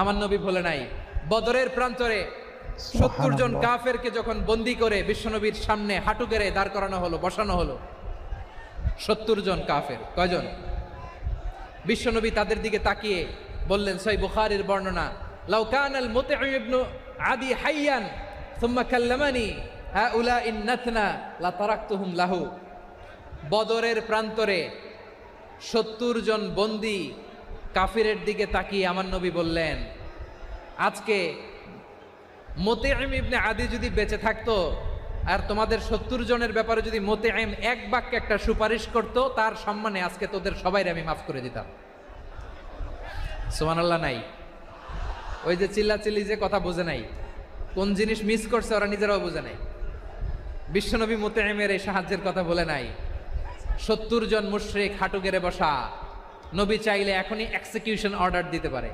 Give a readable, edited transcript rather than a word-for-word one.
আমার নবী ভুলে নাই। বদরের প্রান্তরে 70 জন কাফেরকে যখন বন্দি করে বিশ্বনবীর সামনে হাঁটু গেড়ে দাঁড় করানো হলো, বসানো হলো, 70 জন কাফের। কয়জন? বিশ্বনবী তাদের দিকে তাকিয়ে বললেন, সহিহ বুখারীর বর্ণনা, লাউ কানাল মুতঈম ইবনে আদি হাইয়ান সুম্মা কাল্লামানি হাউলাই নাতনা লা তারাকতুহুম লাহু। বদরের প্রান্তরে 70 জন বন্দি কাফিরের দিকে তাকিয়ে আমার নবী বললেন, আজকে মুতঈম ইবনে আদি যদি বেঁচে থাকতো আর তোমাদের 70 জনের ব্যাপারে যদি মুতঈম এক বাক্যে একটা সুপারিশ করত, তার সম্মানে আজকে তোদের সবাইকে আমি মাফ করে দিতাম। সুবহানাল্লাহ নাই? ওই যে চিল্লাচিল্লি যে কথা বোঝে নাই, কোন জিনিস মিস করছে ওরা নিজেরাও বোঝে নাই। বিশ্বনবী মুতঈমের এই সাহায্যের কথা বলে নাই। 70 জন মুশরিক হাঁটু গেড়ে বসা, নবী চাইলে এখনই এক্সিকিউশন অর্ডার দিতে পারে।